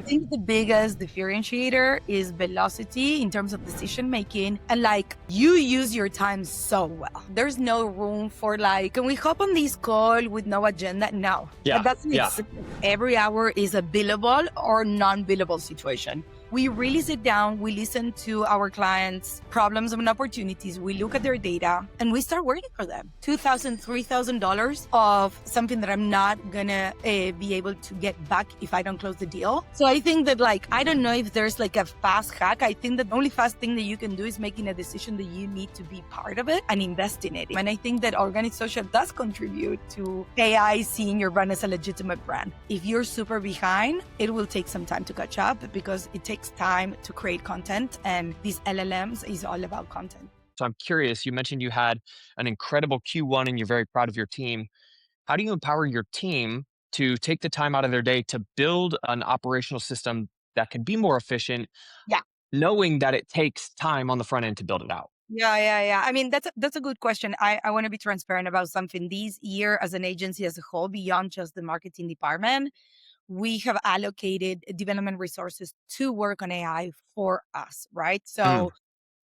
think the biggest differentiator is velocity in terms of decision making, and like you use your time so well. There's no room for like, can we hop on this call with no agenda? No, Yeah. that doesn't exist. Every hour is a billable or non-billable situation. We really sit down, we listen to our clients' problems and opportunities, we look at their data, and we start working for them. $2,000, $3,000 of something that I'm not gonna be able to get back if I don't close the deal. So I think that like, I don't know if there's like a fast hack. I think that the only fast thing that you can do is making a decision that you need to be part of it and invest in it. And I think that organic social does contribute to AI seeing your brand as a legitimate brand. If you're super behind, it will take some time to catch up because it takes time to create content, and these LLMs is all about content. So I'm curious, you mentioned you had an incredible Q1 and you're very proud of your team. How do you empower your team to take the time out of their day to build an operational system that can be more efficient, Yeah. knowing that it takes time on the front end to build it out? Yeah. I mean, that's a good question. I want to be transparent about something. This year, as an agency as a whole, beyond just the marketing department, we have allocated development resources to work on AI for us, right? Mm, So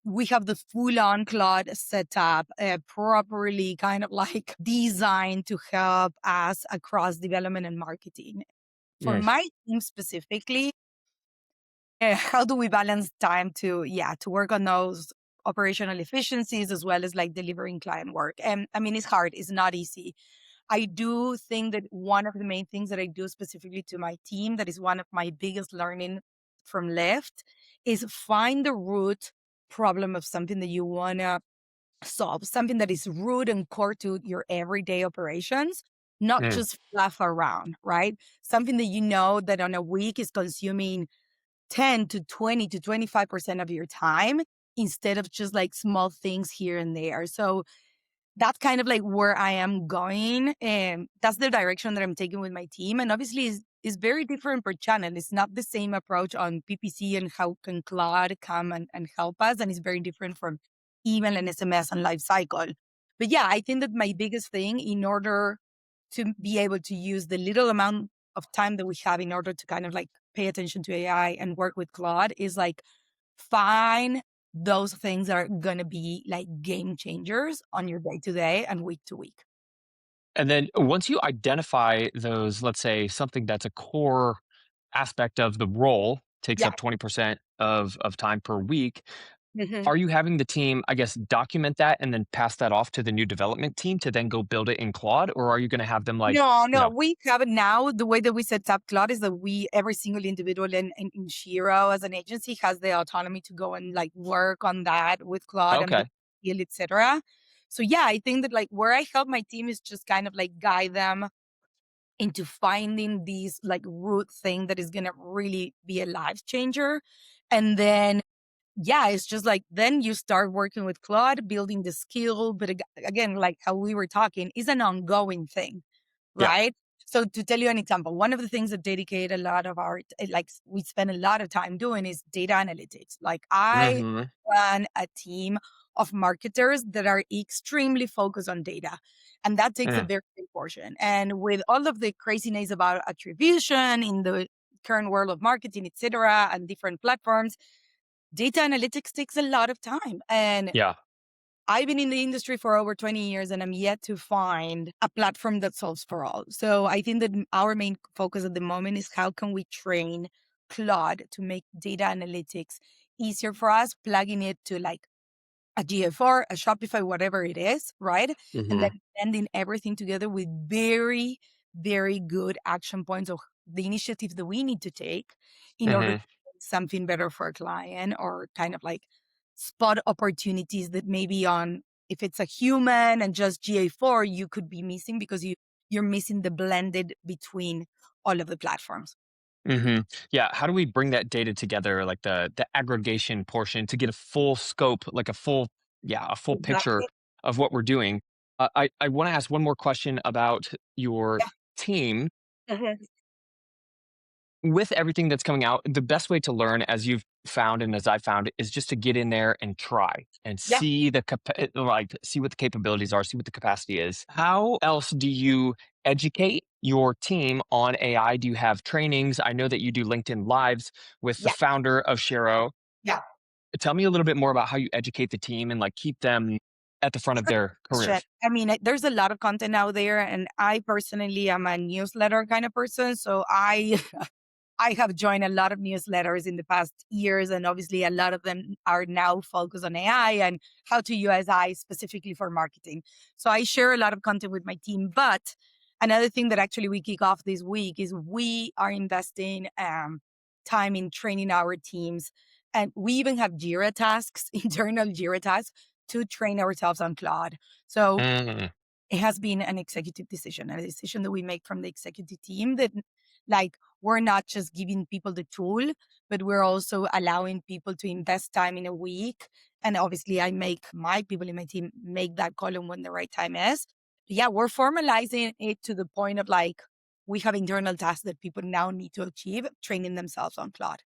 we have the full-on Claude setup, properly kind of like designed to help us across development and marketing. For mm, my team specifically, how do we balance time to work on those operational efficiencies as well as like delivering client work? And I mean, it's hard, it's not easy. I do think that one of the main things that I do specifically to my team, that is one of my biggest learning from left, is find the root problem of something that you want to solve, something that is root and core to your everyday operations, not mm. just fluff around, right? Something that you know that on a week is consuming 10 to 20 to 25% of your time instead of just like small things here and there. So that's kind of like where I am going. And that's the direction that I'm taking with my team. And obviously is very different per channel. It's not the same approach on PPC and how can Claude come and help us. And it's very different from email and SMS and life cycle. But yeah, I think that my biggest thing in order to be able to use the little amount of time that we have in order to kind of like pay attention to AI and work with Claude is like find those things that are going to be like game changers on your day to day and week to week. And then once you identify those, let's say something that's a core aspect of the role takes Yeah. up 20% of time per week. Mhm. Are you having the team, I guess, document that and then pass that off to the new development team to then go build it in Claude? Or are you going to have them like, No, we have it now. The way that we set up Claude is that every single individual in Shiro as an agency has the autonomy to go and like work on that with Claude and okay, build, etc. So yeah, I think that like where I help my team is just kind of like guide them into finding these like root thing that is going to really be a life changer. And then yeah, it's just like then you start working with Claude, building the skill. But again, like how we were talking, is an ongoing thing, yeah, right? So to tell you an example, one of the things that dedicate a lot of our, like we spend a lot of time doing is data analytics. Like I hmm, run a team of marketers that are extremely focused on data. And that takes a mm, very big portion. And with all of the craziness about attribution in the current world of marketing, et cetera, and different platforms, data analytics takes a lot of time. And yeah, I've been in the industry for over 20 years and I'm yet to find a platform that solves for all. So I think that our main focus at the moment is how can we train Claude to make data analytics easier for us, plugging it to like a GFR, a Shopify, whatever it is, right? And then hmm, blending everything together with very, very good action points of the initiatives that we need to take in order to hmm. make something better for a client or kind of like spot opportunities that maybe on if it's a human and just GA4, you could be missing because you're missing the blended between all of the platforms. Hmm. Yeah. How do we bring that data together, like the aggregation portion, to get a full scope, like a full picture Exactly. of what we're doing? I want to ask one more question about your team. Yeah. With everything that's coming out, the best way to learn, as you've found and as I found, is just to get in there and try and Yeah. see see what the capabilities are, see what the capacity is. How else do you educate your team on AI? Do you have trainings? I know that you do LinkedIn Lives with the Yeah. founder of Shero. Yeah. Tell me a little bit more about how you educate the team and like keep them at the front of their Question. careers. I mean, there's a lot of content out there, and I personally am a newsletter kind of person. So I have joined a lot of newsletters in the past years, and obviously a lot of them are now focused on AI and how to use AI specifically for marketing. So I share a lot of content with my team. But another thing that actually we kick off this week is we are investing time in training our teams. And we even have Jira tasks, internal Jira tasks, to train ourselves on Claude. So Mm, it has been an executive decision, a decision that we make from the executive team that like we're not just giving people the tool, but we're also allowing people to invest time in a week. And obviously I make my people in my team make that call on when the right time is. Yeah, we're formalizing it to the point of like we have internal tasks that people now need to achieve, training themselves on Claude.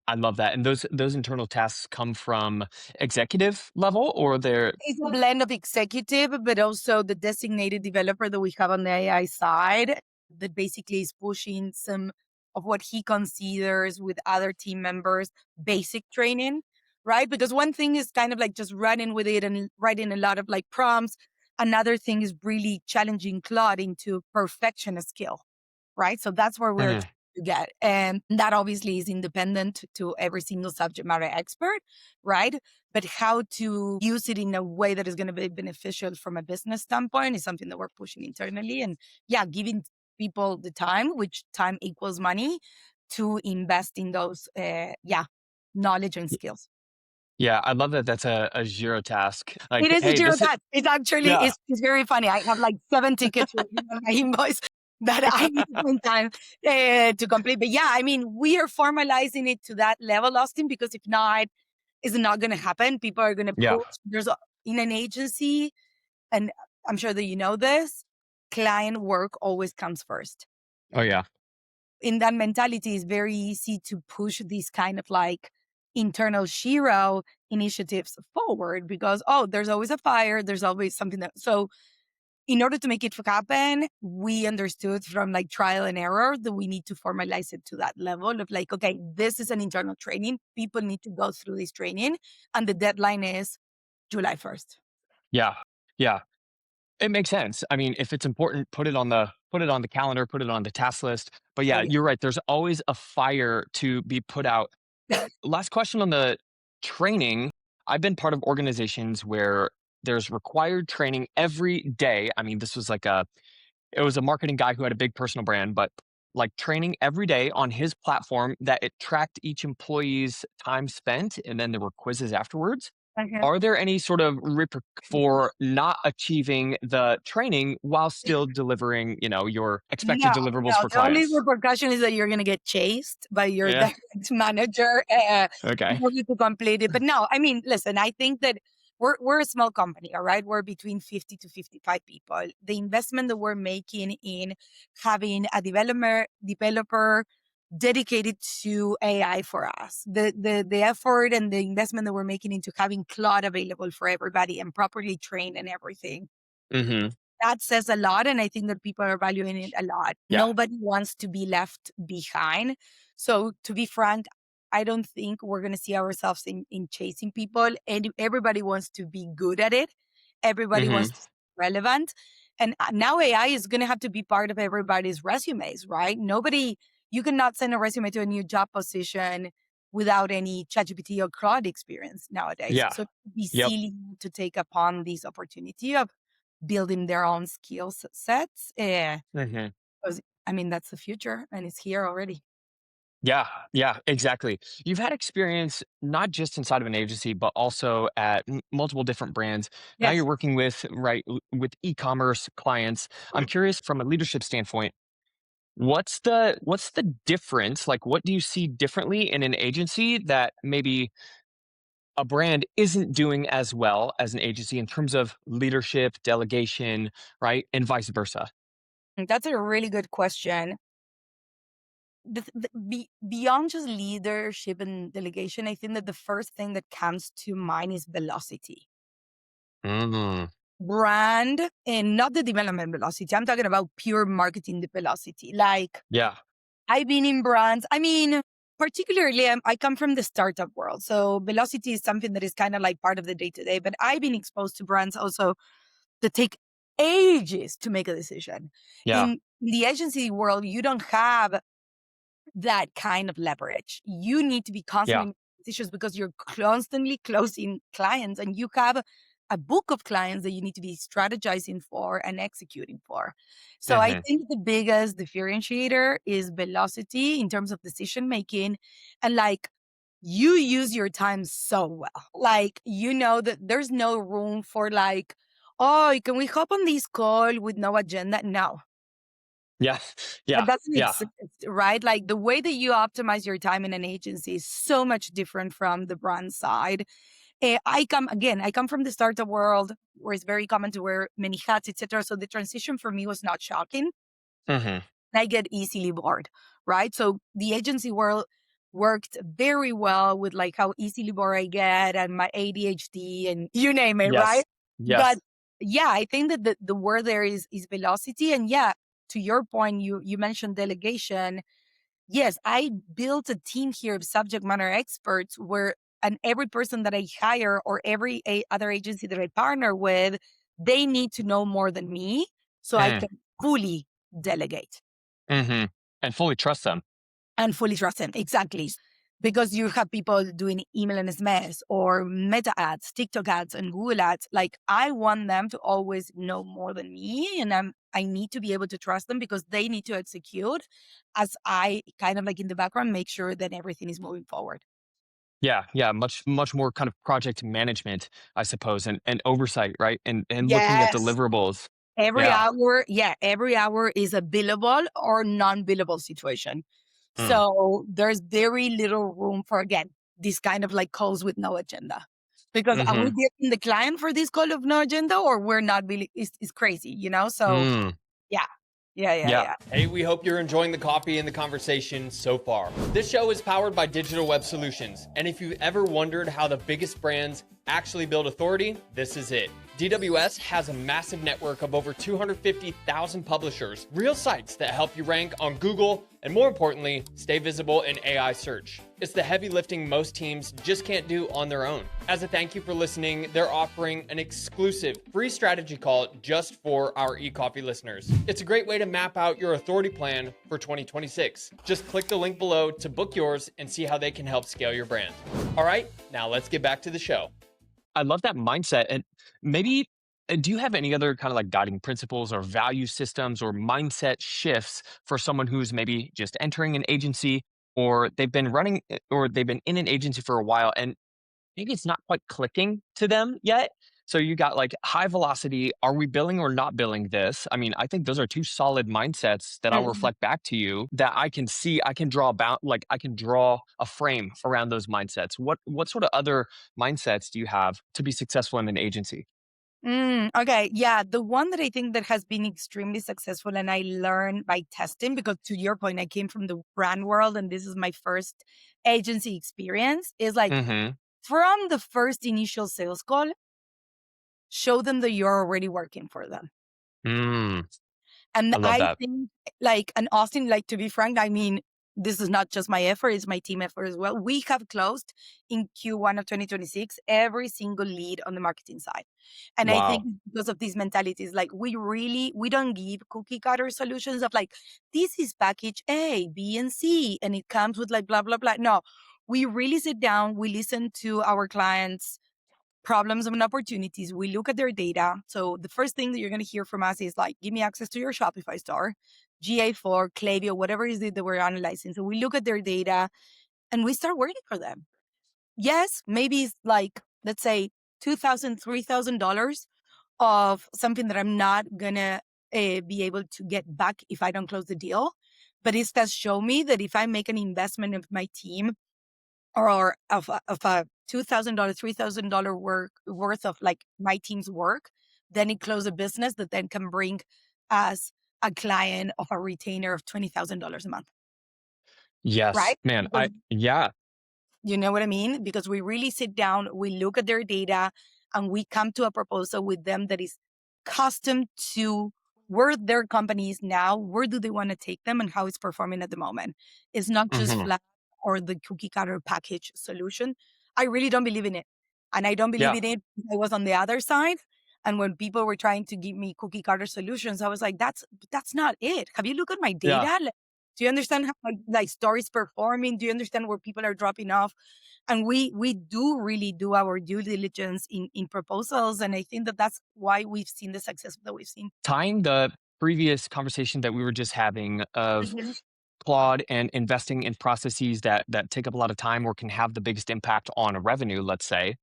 I love that. And those internal tasks come from executive level or they're It's a blend of executive, but also the designated developer that we have on the AI side that basically is pushing some of what he considers with other team members basic training, right? Because one thing is kind of like just running with it and writing a lot of like prompts. Another thing is really challenging Claude into perfection skill, right? So that's where we're Mhm. trying to get. And that obviously is independent to every single subject matter expert, right? But how to use it in a way that is going to be beneficial from a business standpoint is something that we're pushing internally. And yeah, giving people the time, which time equals money, to invest in those, knowledge and skills. Yeah, I love that that's a zero task. It Like, is a hey, zero this is task. It's actually yeah. it's very funny. I have like 7 tickets waiting on my invoice that I need to find time to complete. But yeah, I mean, we are formalizing it to that level, Austin, because if not, it's not going to happen. People are going to Yeah. push. In an agency, and I'm sure that you know this, client work always comes first. Oh yeah. In that mentality, it's very easy to push these kind of like internal Shiro initiatives forward because, oh, there's always a fire, there's always something that. So, in order to make it happen, we understood from like trial and error that we need to formalize it to that level of like, okay, this is an internal training. People need to go through this training, and the deadline is July 1st. Yeah. Yeah. It makes sense. I mean, if it's important, put it on the calendar, put it on the task list. But Oh, yeah, yeah. you're right. There's always a fire to be put out. Last question on the training. I've been part of organizations where there's required training every day. I mean, this was like it was a marketing guy who had a big personal brand, but like training every day on his platform that it tracked each employee's time spent and then there were quizzes afterwards. Okay. Are there any sort of for not achieving the training while still delivering, your expected No, deliverables no. for The only clients? repercussion is that you're gonna get chased by your Yeah. direct manager in Okay. order to complete it. But no, I mean, listen, I think that we're a small company, all right? We're between 50 to 55 people. The investment that we're making in having a developer dedicated to AI for us, the effort and the investment that we're making into having Claude available for everybody and properly trained and everything Hmm. that says a lot, and I think that people are valuing it a lot. Yeah. Nobody wants to be left behind. So to be frank, I don't think we're gonna see ourselves in chasing people. And everybody wants to be good at it. Everybody Hmm. wants to be relevant. And now AI is gonna have to be part of everybody's resumes, right? Nobody you cannot send a resume to a new job position without any ChatGPT or Claude experience nowadays. Yeah. So it'd be Yep. silly to take upon this opportunity of building their own sets. 'Cause, I mean, that's the future and it's here already. Yeah, yeah, exactly. You've had experience not just inside of an agency, but also at multiple different brands. Now you're Yes. working with with e-commerce clients. I'm curious from a leadership standpoint, what's the difference? Like, what do you see differently in an agency that maybe a brand isn't doing as well as an agency in terms of leadership, delegation, right, and vice versa? That's a really good question. Beyond just leadership and delegation, I think that the first thing that comes to mind is velocity. Mm. brand and not the development velocity. I'm talking about pure marketing velocity. Like Yeah. I've been in brands. I mean, particularly, I come from the startup world. So velocity is something that is kind of like part of the day to day. But I've been exposed to brands also that take ages to make a decision. Yeah. In the agency world, you don't have that kind of leverage. You need to be Yeah. constantly making decisions because you're constantly closing clients and you have a book of clients that you need to be strategizing for and executing for. So I Hmm. think the biggest differentiator is velocity in terms of decision making and like you use your time so well. Like you know that there's no room for like, oh, can we hop on this call with no agenda? No, Yeah. that Yeah. doesn't Yeah. exist, right? Like the way that you optimize your time in an agency is so much different from the brand side. I come from the startup world where it's very common to wear many hats, etc. So the transition for me was not shocking. Hmm. I get easily bored, right? So the agency world worked very well with like how easily bored I get and my ADHD and you name it, right? Yes. But Yes. yeah, I think that the word there is velocity. And yeah, to your point, you mentioned delegation. Yes, I built a team here of subject matter experts where and every person that I hire or every other agency that I partner with, they need to know more than me so I can fully delegate. Mm-hmm. And fully trust them. And fully trust them. Exactly. Because you have people doing email and SMS or meta ads, TikTok ads, and Google ads. Like I want them to always know more than me. And I need to be able to trust them because they need to execute as I kind of like in the background make sure that everything is moving forward. Yeah, yeah, much more kind of project management, I suppose, and oversight, right? And looking at Yes. deliverables. Every Yeah. hour, yeah, every hour is a billable or non-billable situation. Mm. So there's very little room for again these kind of like calls with no agenda. Because are we Mhm. getting the client for this call of no agenda or we're not really it's crazy, you know? So Mm. yeah. Yeah, yeah, Yeah. yeah. Hey, we hope you're enjoying the coffee and the conversation so far. This show is powered by Digital Web Solutions, and if you've ever wondered how the biggest brands actually build authority, this is it. DWS has a massive network of over 250,000 publishers, real sites that help you rank on Google, and more importantly, stay visible in AI search. It's the heavy lifting most teams just can't do on their own. As a thank you for listening, they're offering an exclusive free strategy call just for our eCoffee listeners. It's a great way to map out your authority plan for 2026. Just click the link below to book yours and see how they can help scale your brand. All right, now let's get back to the show. I love that mindset. And maybe, do you have any other kind of like guiding principles or value systems or mindset shifts for someone who's maybe just entering an agency or they've been running or they've been in an agency for a while and maybe it's not quite clicking to them yet? So you got like high velocity. Are we billing or not billing this? I mean, I think those are two solid mindsets that I'll Mhm. reflect back to you that I can see. I can draw about like I can draw a frame around those mindsets. What sort of other mindsets do you have to be successful in an agency? Okay. Yeah. The one that I think that has been extremely successful and I learned by testing, because to your point, I came from the brand world and this is my first agency experience, is like Mm-hmm. from the first initial sales call, show them that you're already working for them. Mm, And I love I that. think, like, and Austin, like, to be frank, I mean, this is not just my effort, it's my team effort as well. We have closed in Q1 of 2026 every single lead on the marketing side. And I think Wow. because of these mentalities, like, we don't give cookie cutter solutions of like, this is package A, B, and C, and it comes with like blah, blah, blah. No, we really sit down, we listen to our clients' problems and opportunities. We look at their data. So the first thing that you're going to hear from us is like, give me access to your Shopify store, GA4, Klaviyo, whatever it is that we're analyzing. So we look at their data and we start working for them. Yes, maybe it's like, let's say $2,000, $3,000 of something that I'm not gonna be able to get back if I don't close the deal. But it does show me that if I make an investment of my team or of a $2,000, $3,000 worth of like my team's work, then it close a business that then can bring us a client of a retainer of $20,000 a month, Yes, right? man. Because Yeah. you know what I mean? Because we really sit down, we look at their data, and we come to a proposal with them that is accustomed to where their company is now, where do they want to take them, and how it's performing at the moment. It's not just Hmm. flat or the cookie cutter package solution. I really don't believe in it. And I don't believe Yeah. in it because I was on the other side. And when people were trying to give me cookie cutter solutions, I was like, that's not it. Have you looked at my data? Yeah. Do you understand how like stories performing? Do you understand where people are dropping off? And we do really do our due diligence in proposals, and I think that that's why we've seen the success that we've seen. Tying the previous conversation that we were just having of Mhm. Claude and investing in processes that take up a lot of time or can have the biggest impact on revenue, let's say,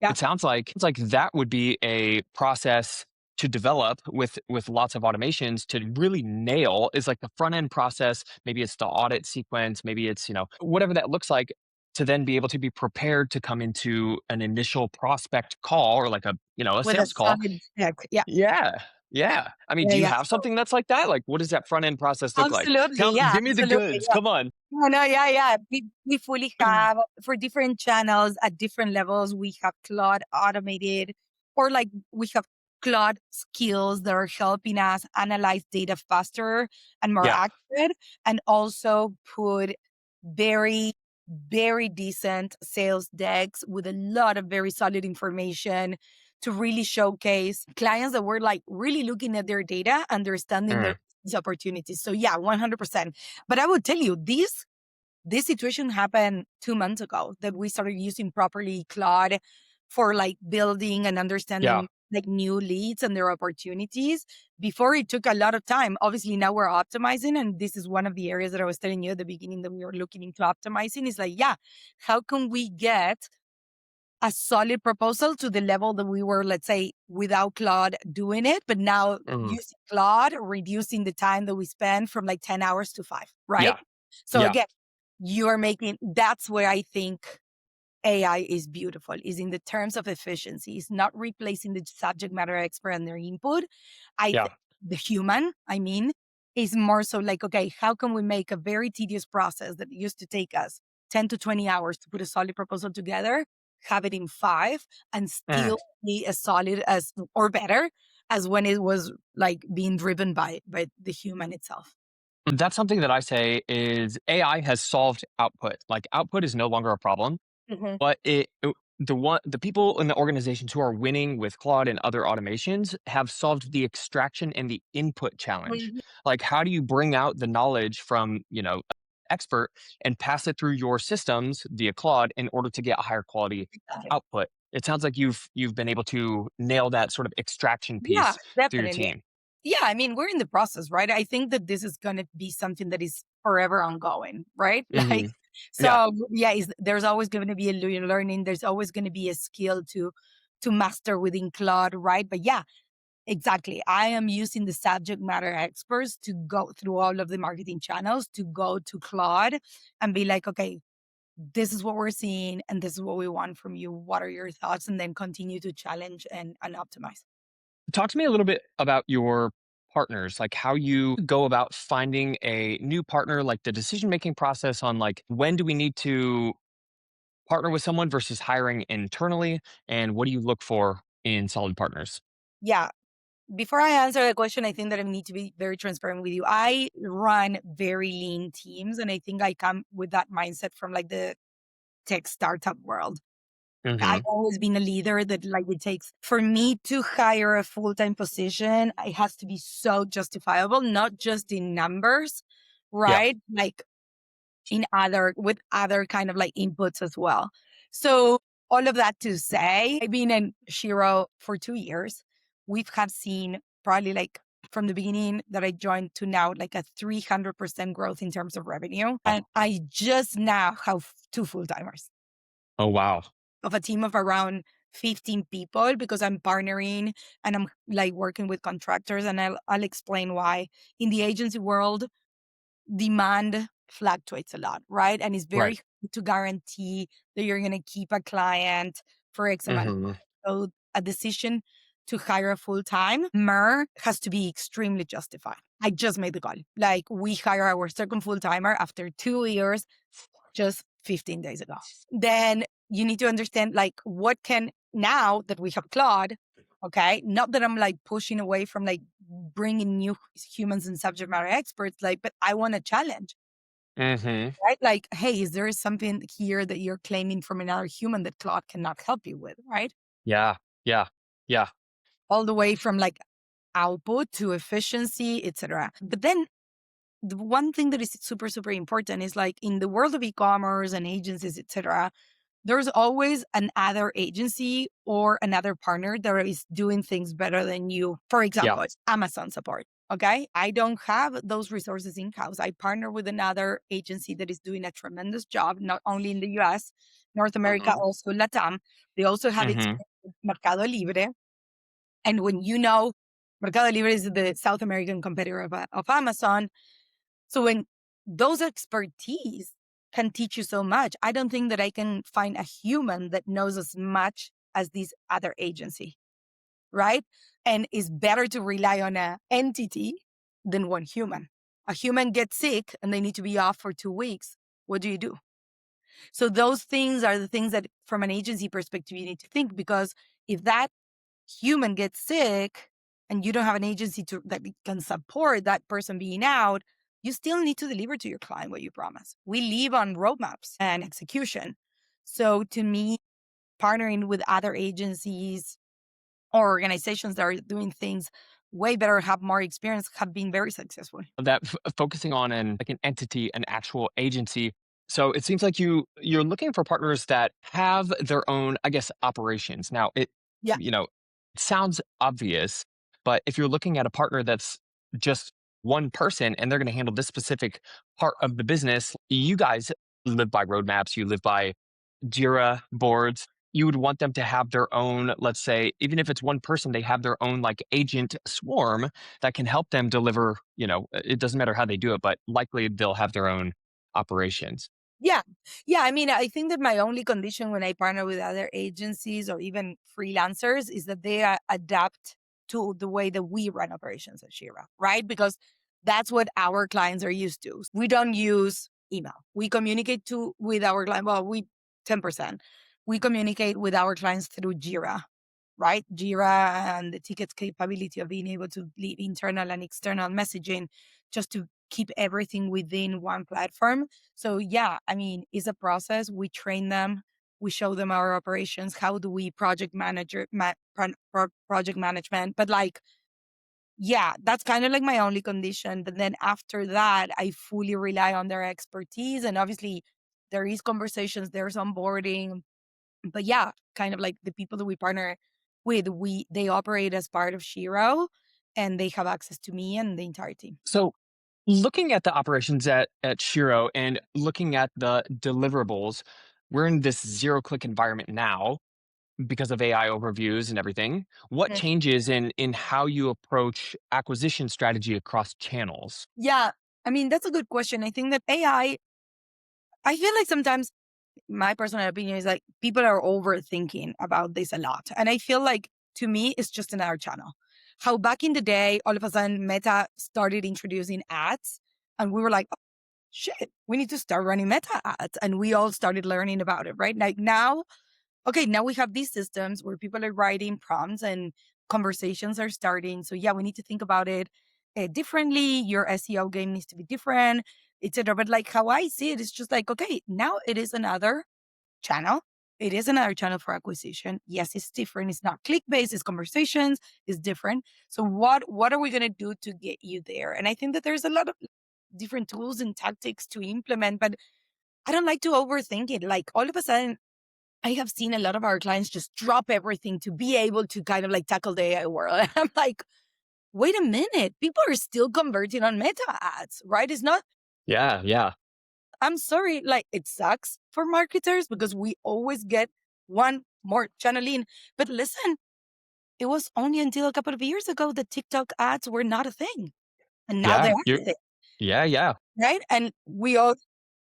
Yeah, it sounds like that would be a process to develop with lots of automations to really nail is like the front end process. Maybe it's the audit sequence, maybe it's, whatever that looks like, to then be able to be prepared to come into an initial prospect call or like a with a sales call. solid tech. Yeah, Yeah. Yeah. I mean, yeah, do you yeah. have something that's like that? Like, what does that front end process look like? Absolutely, Tell yeah, Give me the absolutely, goods. yeah. Come on. No, no, yeah, yeah. We fully have for different channels at different levels. We have Claude automated, or like we have Claude skills that are helping us analyze data faster and more Yeah. accurate, and also put very, very decent sales decks with a lot of very solid information to really showcase clients that were like really looking at their data, understanding their Mm. these opportunities. So yeah, 100%. But I would tell you, this situation happened 2 months ago that we started using properly Claude for like building and Yeah. understanding like new leads and their opportunities. Before it took a lot of time. Obviously now we're optimizing, and this is one of the areas that I was telling you at the beginning that we were looking into optimizing. Is like, yeah, how can we get a solid proposal to the level that we were, let's say, without Claude doing it, but now Mm. using Claude, reducing the time that we spend from like 10 hours to 5, right? Yeah. So Yeah. again, you're making, that's where I think AI is beautiful, is in the terms of efficiencies, not replacing the subject matter expert and their input. Yeah. The human, I mean, is more so like, okay, how can we make a very tedious process that used to take us 10 to 20 hours to put a solid proposal together, have it in 5, and Mm. still be as solid as or better as when it was like being driven by the human itself. That's something that I say is AI has solved output. Like output is no longer a problem, Mhm. but the people in the organizations who are winning with Claude and other automations have solved the extraction and the input challenge. Mhm. Like how do you bring out the knowledge from, expert and pass it through your systems via Claude in order to get a higher quality output? It sounds like you've been able to nail that sort of extraction Yeah, piece through your definitely. team. Yeah, I mean, we're in the process, right? I think that this is going to be something that is forever ongoing, right? Like, Hmm. Yeah. so yeah, there's always going to be a learning. There's always going to be a skill to master within Claude, right? But yeah, exactly. I am using the subject matter experts to go through all of the marketing channels to go to Claude and be like, okay, this is what we're seeing and this is what we want from you. What are your thoughts? And then continue to challenge and optimize. Talk to me a little bit about your partners, like how you go about finding a new partner, like the decision making process on like when do we need to partner with someone versus hiring internally, and what do you look for in solid partners? Yeah, before I answer the question, I think that I need to be very transparent with you. I run very lean teams, and I think I come with that mindset from like the tech startup world. I've Hmm. always been a leader that like it takes for me to hire a full-time position, it has to be so justifiable, not just in numbers, Yeah. right? Like in other with other kind of like inputs as well. So all of that to say, I've been in Shiro for 2 years. We've have seen probably like from the beginning that I joined to now like a 300% growth in terms of revenue. Oh, And I just now have 2 full-timers oh, wow. of a team of around 15 people because I'm partnering and I'm like working with contractors, and I'll explain why. In the agency world, demand fluctuates a lot, right? And it's very Right. hard to guarantee that you're going to keep a client for X amount of Hmm. time. So a decision to hire a full time MER has to be extremely justified. I just made the call. Like we hire our second full timer after 2 years, just 15 days ago. Then you need to understand like what can now that we have Claude. Okay. Not that I'm like pushing away from like bringing new humans and subject matter experts, like, but I want a challenge, Hmm. right? Like, hey, is there something here that you're claiming from another human that Claude cannot help you with, right? Yeah. Yeah. Yeah. All the way from like output to efficiency, etc. But then the one thing that is super, super important is like in the world of e-commerce and agencies, etc., there's always another agency or another partner that is doing things better than you. For Yeah. example, Amazon support. Okay. I don't have those resources in house. I partner with another agency that is doing a tremendous job, not only in the US, North America, Hmm. also Latam. They also have Hmm. experience with Mercado Libre. And when you know Mercado Libre is the South American competitor of Amazon, so when those expertise can teach you so much, I don't think that I can find a human that knows as much as this other agency, right? And it's better to rely on an entity than one human. A human gets sick and they need to be off for 2 weeks. What do you do? So those things are the things that from an agency perspective you need to think, because if that human gets sick and you don't have an agency that can support that person being out, you still need to deliver to your client what you promise. We live on roadmaps and execution. So to me, partnering with other agencies or organizations that are doing things way better, have more experience, have been very successful. That focusing on an entity, an actual agency. So it seems like you're looking for partners that have their own, I guess, operations. Now Yeah. you know, it sounds obvious, but if you're looking at a partner that's just one person and they're going to handle this specific part of the business, you guys live by roadmaps, you live by Jira boards. You would want them to have their own, let's say, even if it's one person, they have their own like agent swarm that can help them deliver, it doesn't matter how they do it, but likely they'll have their own operations. Yeah. Yeah. I mean, I think that my only condition when I partner with other agencies or even freelancers is that they adapt to the way that we run operations at Shiro, right? Because that's what our clients are used to. We don't use email. We communicate with our client. Well, we 10%. We communicate with our clients through Jira, right? Jira and the tickets capability of being able to lead internal and external messaging just to keep everything within one platform. So yeah, I mean, it's a process. We train them, we show them our operations. How do we project management? But like, yeah, that's kind of like my only condition. But then after that, I fully rely on their expertise. And obviously, there is conversations, there's onboarding, but yeah, kind of like the people that we partner with, they operate as part of Shiro and they have access to me and the entire team. So looking at the operations at Shiro and looking at the deliverables, we're in this zero click environment now because of AI overviews and everything. What Mm. changes in how you approach acquisition strategy across channels? Yeah, I mean, that's a good question. I think that I feel like sometimes my personal opinion is like people are overthinking about this a lot. And I feel like to me, it's just another channel. How back in the day, all of a sudden Meta started introducing ads and we were like, shit, we need to start running meta ads. And we all started learning about it, right? Like now, okay, now we have these systems where people are writing prompts and conversations are starting. So yeah, we need to think about it differently. Your SEO game needs to be different, etc. But like how I see it is just like, okay, now it is another channel. It is another channel for acquisition. Yes, it's different. It's not click based. It's conversations. It's different. So what are we gonna do to get you there? And I think that there's a lot of different tools and tactics to implement, but I don't like to overthink it. Like all of a sudden, I have seen a lot of our clients just drop everything to be able to kind of like tackle the AI world. And I'm like, wait a minute, people are still converting on meta ads, right? It's not, Yeah, yeah. I'm sorry, like it sucks for marketers because we always get one more channel in. But listen, it was only until a couple of years ago that TikTok ads were not a thing. And now they Yeah, are you're a thing, yeah, yeah. right? And we all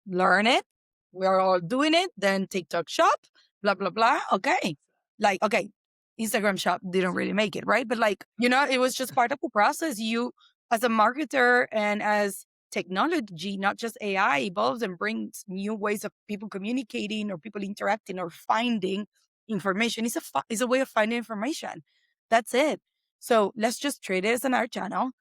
learn it. We are all doing it. Then TikTok shop, blah, blah, blah. Okay. Like, okay, Instagram shop didn't really make it, right? But like, it was just part of the process. You, as a marketer and as technology, not just AI, evolves and brings new ways of people communicating or people interacting or finding information. It's a way of finding information. That's it. So let's just treat it as an art channel.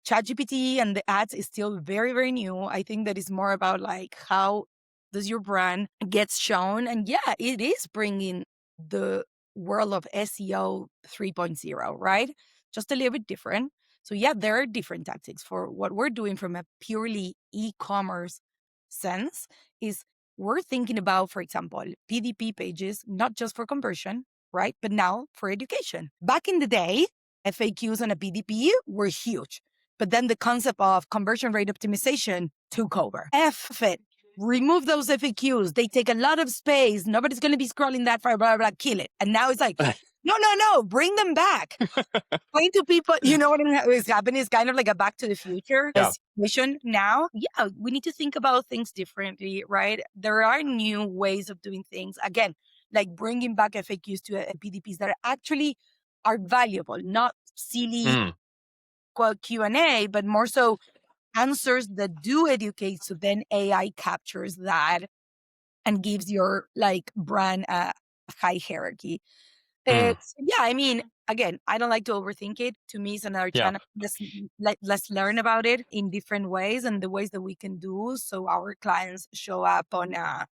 ChatGPT and the ads is still very, very new. I think that is more about like how does your brand gets shown. And yeah, it is bringing the world of SEO 3.0, right? Just a little bit different. So yeah, there are different tactics for what we're doing from a purely e-commerce sense is we're thinking about, for example, PDP pages, not just for conversion, right? But now for education. Back in the day, FAQs on a PDP were huge. But then the concept of conversion rate optimization took over. F it. Remove those FAQs. They take a lot of space. Nobody's going to be scrolling that far, blah, blah, blah, kill it. And now it's like, no, no, no, bring them back. Explain to people, you know what is happening is kind of like a back to the future Yeah. situation now. Yeah, we need to think about things differently, right? There are new ways of doing things. Again, like bringing back FAQs to PDPs that actually are valuable, not silly Mm, quote Q&A, but more so answers that do educate. So then AI captures that and gives your like brand a high hierarchy. mm. Yeah, I mean, again, I don't like to overthink it. To me, it's another Yeah. channel. Let's learn about it in different ways and the ways that we can do so our clients show up on a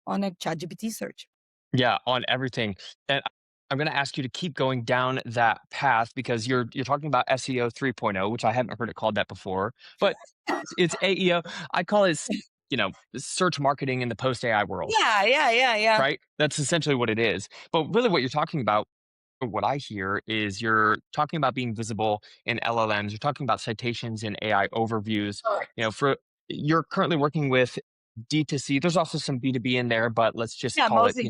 ChatGPT search. Yeah, on everything. And I'm going to ask you to keep going down that path because you're talking about SEO 3.0, which I haven't heard it called that before, but it's AEO. I call it, search marketing in the post AI world, Yeah, yeah, yeah, yeah. right? That's essentially what it is. But really, what you're talking about, or what I hear, is you're talking about being visible in LLMs. You're talking about citations in AI overviews. For you're currently working with D2C. There's also some B2B in there, but let's just Yeah, call it, mostly.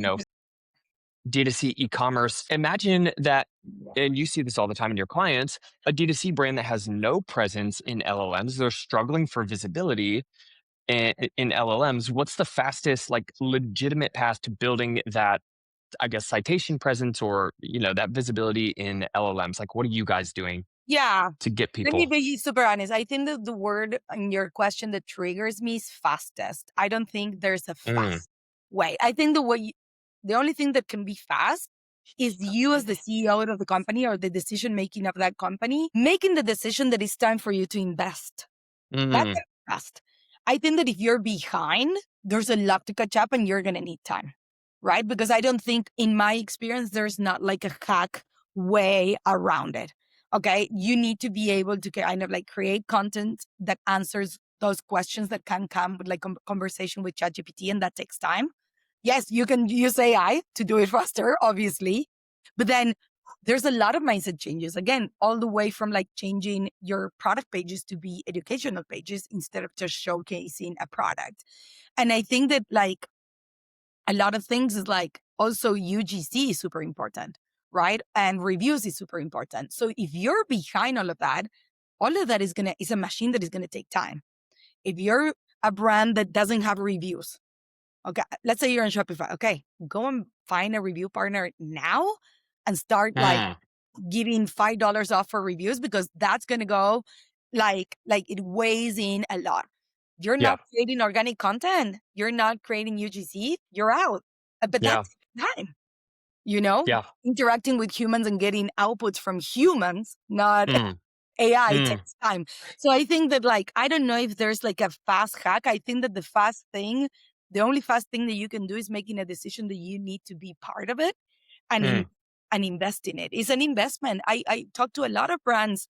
D2C e-commerce. Imagine that, and you see this all the time in your clients, a D2C brand that has no presence in LLMs, they're struggling for visibility in LLMs. What's the fastest, like legitimate path to building that, I guess, citation presence or, that visibility in LLMs? Like, what are you guys doing Yeah. to get Let me people? be super honest. I think that the word in your question that triggers me is fastest. I don't think there's a Mm, fast way. I think the only thing that can be fast is you as the CEO of the company or the decision making of that company, making the decision that it's time for you to invest. That's mm, fast. I think that if you're behind, there's a lot to catch up and you're going to need time, right? Because I don't think, in my experience, there's not like a hack way around it. Okay. You need to be able to kind of like create content that answers those questions that can come with like conversation with ChatGPT, and that takes time. Yes, you can use AI to do it faster, obviously. But then there's a lot of mindset changes, again, all the way from like changing your product pages to be educational pages instead of just showcasing a product. And I think that like a lot of things is like also UGC is super important, right? And reviews is super important. So if you're behind all of that is a machine that is gonna take time. If you're a brand that doesn't have reviews, okay, let's say you're on Shopify, okay, go and find a review partner now and start like mm. giving $5 off for reviews, because that's going to go like it weighs in a lot. You're Yeah, not creating organic content. You're not creating UGC. You're out. But yeah, that's time, you know, yeah. interacting with humans and getting outputs from humans, not Mm, AI, mm. takes time. So I think that like, I don't know if there's like a fast hack. I think that the only fast thing that you can do is making a decision that you need to be part of it and Mm. and invest in it. It's an investment. I talk to a lot of brands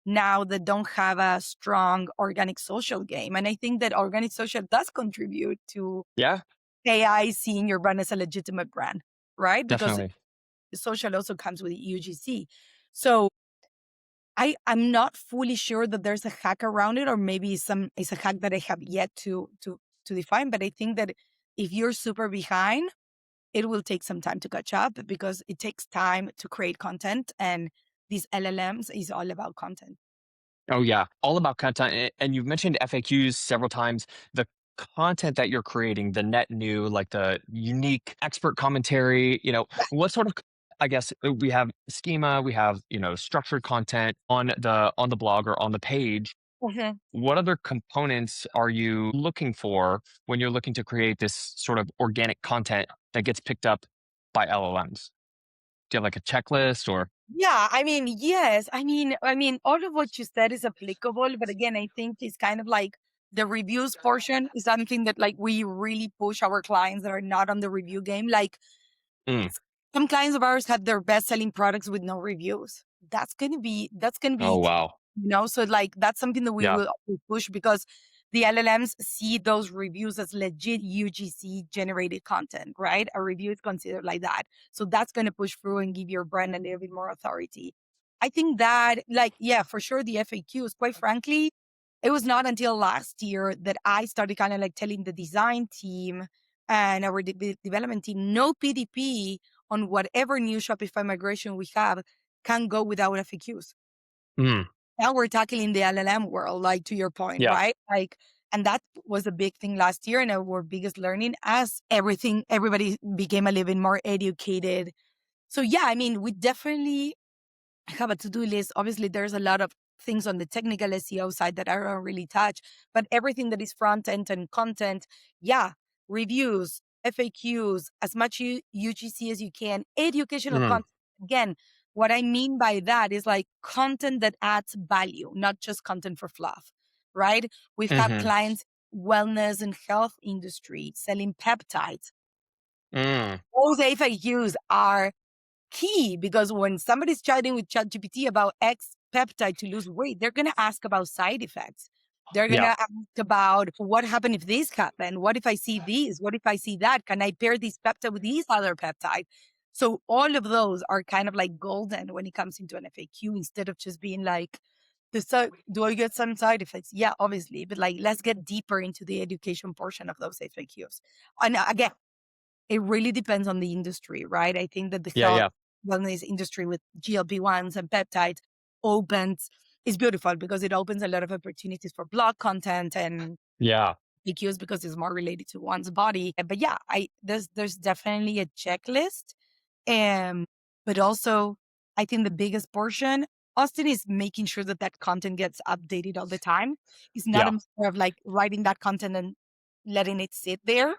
now that don't have a strong organic social game. And I think that organic social does contribute to Yeah, AI seeing your brand as a legitimate brand, right? Because definitely. social also comes with UGC. So I'm not fully sure that there's a hack around it, or maybe it's a hack that I have yet to define. But I think that if you're super behind, it will take some time to catch up because it takes time to create content, and these LLMs is all about content. Oh yeah, all about content. And you've mentioned FAQs several times. The content that you're creating, the net new, like the unique expert commentary, what sort of, I guess, we have schema, we have, structured content on the blog or on the page. Mhm. What other components are you looking for when you're looking to create this sort of organic content that gets picked up by LLMs? Do you have like a checklist or? Yeah, I mean, yes. I mean, all of what you said is applicable, but again, I think it's kind of like the reviews portion is something that like we really push our clients that are not on the review game. Like Mm. some clients of ours have their best selling products with no reviews. That's gonna be Oh, key, wow. so like that's something that we Yeah. will always push because the LLMs see those reviews as legit UGC generated content, right? A review is considered like that. So that's gonna push through and give your brand a little bit more authority. I think that like, yeah, for sure the FAQs, quite frankly, it was not until last year that I started kind of like telling the design team and our development team, no PDP on whatever new Shopify migration we have can go without FAQs. Mm. Now we're tackling the LLM world, like to your point, Yeah. right? Like, and that was a big thing last year and our biggest learning as everybody became a little bit more educated. So yeah, I mean, we definitely have a to-do list. Obviously, there's a lot of things on the technical SEO side that I don't really touch, but everything that is front end and content, yeah, reviews, FAQs, as much UGC as you can, educational Mm. content. Again, what I mean by that is like content that adds value, not just content for fluff, right? We've had Mhm. clients, wellness and health industry selling peptides. Mm. Those FAQs are key because when somebody's chatting with ChatGPT about X peptide to lose weight, they're going to ask about side effects. They're going to Yeah. ask about what happened if this happened? What if I see this? What if I see that? Can I pair this peptide with these other peptide? So all of those are kind of like golden when it comes into an FAQ instead of just being like, do I get some side effects? Yeah, obviously, but like let's get deeper into the education portion of those FAQs. And again, it really depends on the industry, right? I think that the Yeah, health yeah. wellness industry with GLP-1s and peptides opens is beautiful because it opens a lot of opportunities for blog content and Yeah. PQs because it's more related to one's body. But yeah, there's definitely a checklist. Um, but also I think the biggest portion, Austin, is making sure that that content gets updated all the time. It's not a Yeah. matter of like writing that content and letting it sit there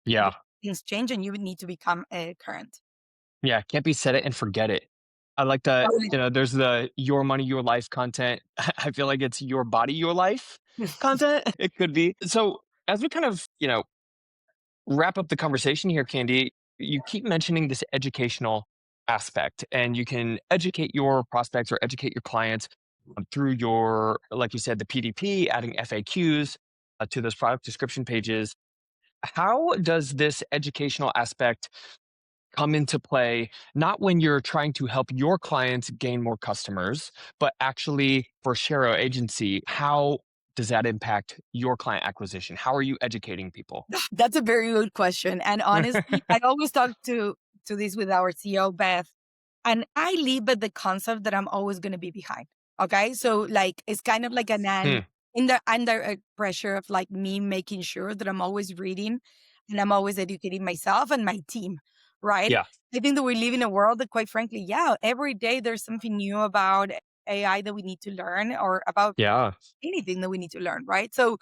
Yeah. things change and you would need to become current. Yeah, can't be set it and forget it. I like that, Totally. there's the your money, your life content. I feel like it's your body, your life content. It could be. So as we kind of, wrap up the conversation here, Candy, you keep mentioning this educational aspect, and you can educate your prospects or educate your clients through your, like you said, the PDP, adding FAQs to those product description pages. How does this educational aspect come into play, not when you're trying to help your clients gain more customers, but actually for Shero Agency, how does that impact your client acquisition? How are you educating people? That's a very good question. And honestly, I always talk to this with our CEO, Beth, and I leave at the concept that I'm always going to be behind. Okay. So like, it's kind of like Hmm. in the under pressure of like me making sure that I'm always reading and I'm always educating myself and my team. Right. Yeah. I think that we live in a world that quite frankly, yeah, every day there's something new about AI that we need to learn or about Yeah. anything that we need to learn. Right. So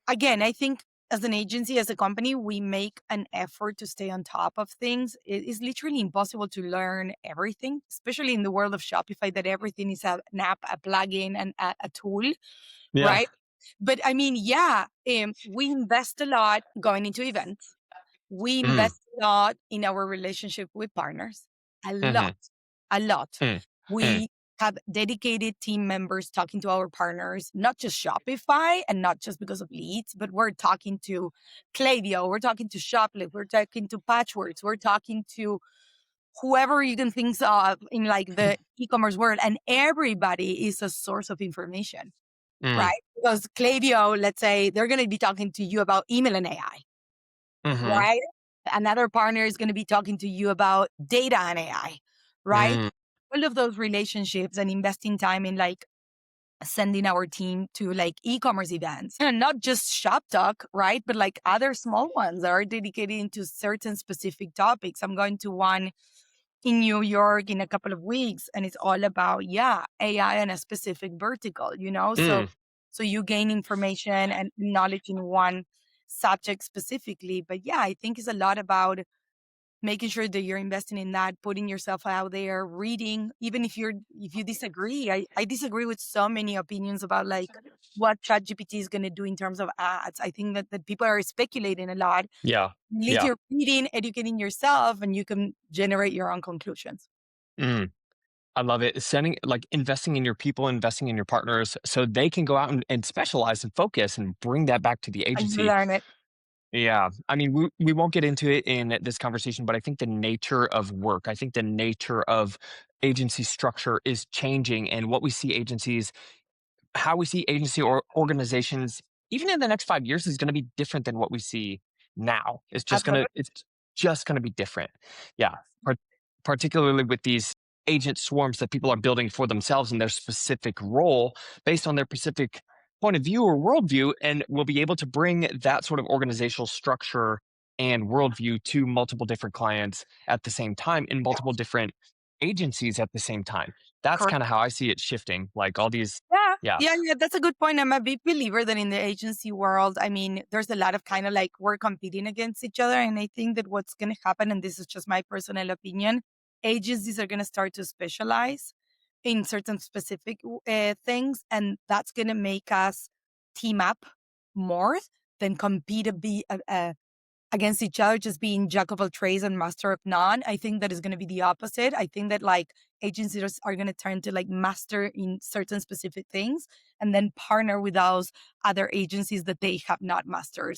again, I think as an agency, as a company, we make an effort to stay on top of things. It is literally impossible to learn everything, especially in the world of Shopify, that everything is an app, a plugin, and a tool, Yeah. right? But I mean, yeah, we invest a lot going into events. We Mm. invest a lot in our relationship with partners, a lot, Hmm. a lot. Mm. Mm. We have dedicated team members talking to our partners, not just Shopify and not just because of leads, but we're talking to Klaviyo, we're talking to Shoplift, we're talking to Patchworks, we're talking to whoever you can think of in like the e-commerce world, and everybody is a source of information, Mm. right? Because Klaviyo, let's say, they're going to be talking to you about email and AI, Mhm. right? Another partner is going to be talking to you about data and AI, right? Mm. All of those relationships and investing time in like sending our team to like e-commerce events and not just shop talk, right? But like other small ones that are dedicated to certain specific topics. I'm going to one in New York in a couple of weeks and it's all about, yeah, AI and a specific vertical, So Mm. so you gain information and knowledge in one subject specifically. But yeah, I think it's a lot about making sure that you're investing in that, putting yourself out there, reading, even if you disagree. I disagree with so many opinions about like what ChatGPT is gonna do in terms of ads. I think that people are speculating a lot. At Yeah. least Yeah. you're reading, educating yourself, and you can generate your own conclusions. Mm. I love it. Sending like investing in your people, investing in your partners so they can go out and specialize and focus and bring that back to the And you agency. learn it. Yeah. I mean, we won't get into it in this conversation, but I think the nature of work, I think the nature of agency structure is changing. And what we see agencies how we see agency or organizations even in the next 5 years is going to be different than what we see now. Absolutely. It's just going to be different. Yeah, par- particularly with these agent swarms that people are building for themselves in their specific role based on their specific point of view or worldview, and will be able to bring that sort of organizational structure and worldview to multiple different clients at the same time in multiple different agencies at the same time. That's Correct. kind of how I see it shifting. Like all these Yeah. yeah. Yeah, that's a good point. I'm a big believer that in the agency world, I mean, there's a lot of kind of like we're competing against each other. And I think that what's going to happen, and this is just my personal opinion, agencies are going to start to specialize in certain specific things. And that's going to make us team up more than compete against each other, just being jack of all trades and master of none. I think that is going to be the opposite. I think that like agencies are going to turn to like master in certain specific things and then partner with those other agencies that they have not mastered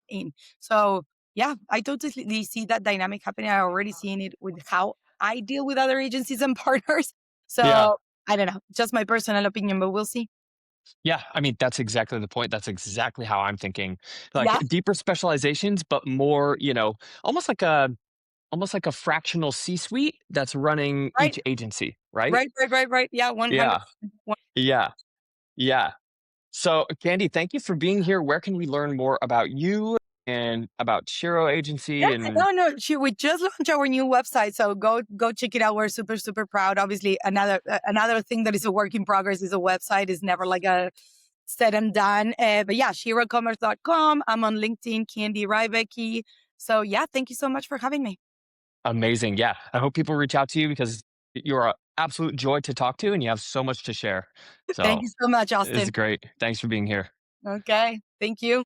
in. So yeah, I totally see that dynamic happening. I already seen it with how I deal with other agencies and partners. Yeah. So I don't know, just my personal opinion, but we'll see. Yeah. I mean, that's exactly the point. That's exactly how I'm thinking. Like Yeah, deeper specializations, but more, almost like a almost like a fractional C-suite that's running right, each agency, right? right. Yeah, Yeah. 100%. Yeah. Yeah. So, Candy, thank you for being here. Where can we learn more about you and about Shiro Yeah, Agency and no. We just launched our new website, so go check it out. We're super proud. Obviously, another thing that is a work in progress is a website. Is never like a said and done. But yeah, SheroCommerce.com. I'm on LinkedIn, Cande Rybecky. So yeah, thank you so much for having me. amazing. Yeah. I hope people reach out to you because you're an absolute joy to talk to and you have so much to share. Thank So, you so much, it's Austin. great. Thanks for being here. Okay, thank you.